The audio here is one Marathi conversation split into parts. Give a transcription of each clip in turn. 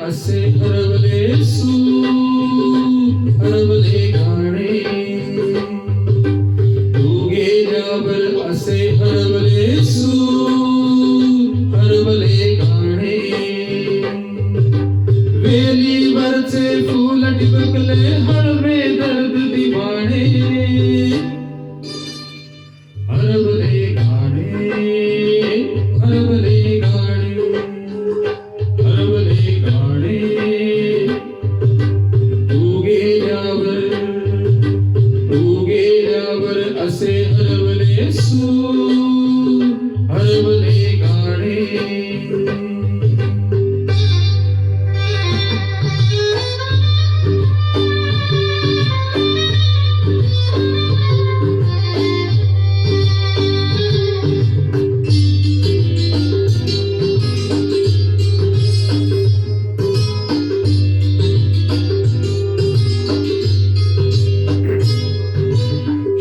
असे हरवले सूर हरवले गाणे तू गेल्यावर असे हरवले सूर हरवले गाणे वेलीवरचे फूल टिपकले हळवे दर्द दिवाणे हरवले गाणे हरवले गाणे हरवले गाणे तू गेल्यावर असे हरवले सूर हरवले गाणे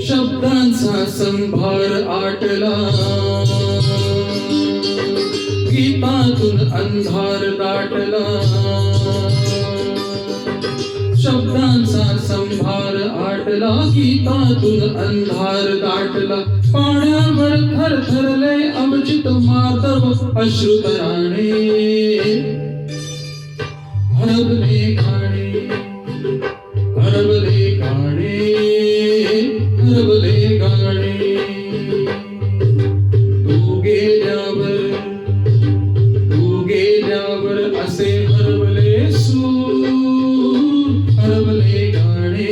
शब्दांचा संभार आटला गीतातून अंधार दाटला शब्दांचा संभार आटला गीतातून अंधार दाटला पाण्यावर थरथरले अवचित माधव अश्रुतराणे हरवले गाणे हरवले गाणे हरवले गाणे तू गेल्यावर असे हरवले सूर हरवले गाणे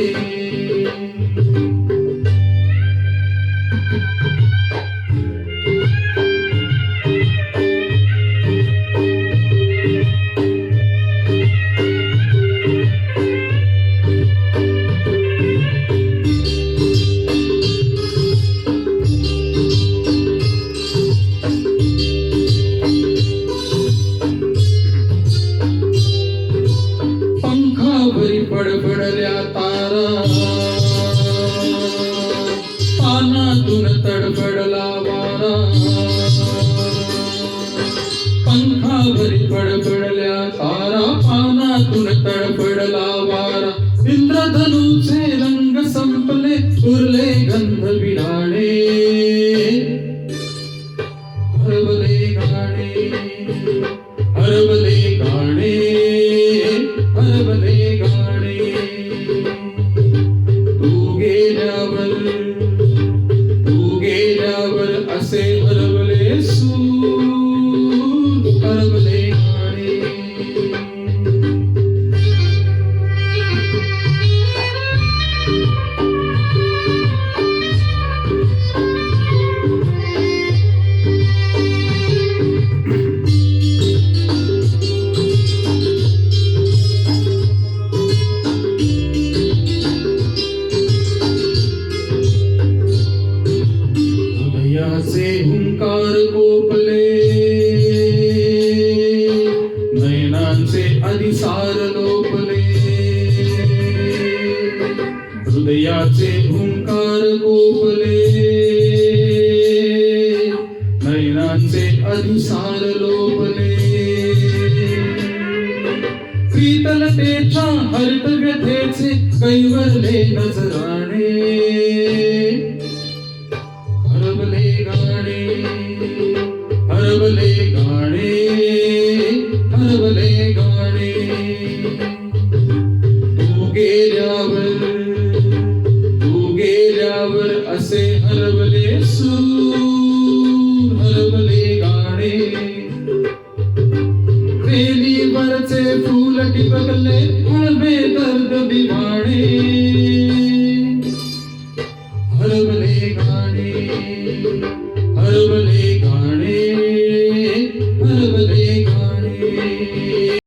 बडबडल्या तारा पानातून तडफडला वारा पंखावरी बडबडल्या तारा पानातून तडफडला वारा इंद्रधनुचे रंग संपले उरले गंध विराणे हरवले गाणे हरवले गाणे हरवले गाणे तू गेल्यावर असे हरवले सूर हरवले गाणे हृदयाचे हुंकार कोपले नयनांचे अधिसार लोपले हृदयाचे हुंकार कोपले नयनांचे अधिसार लोपले शीतलतेच्या हरित व्यथेचे कैवरले नजराणे हरवले गाणे हरवले गाणे हरवले गाणे तू गेल्यावर असे हरवले सूर हरवले गाणे वेलीवरचे फूल टिपकले हळवे दर्द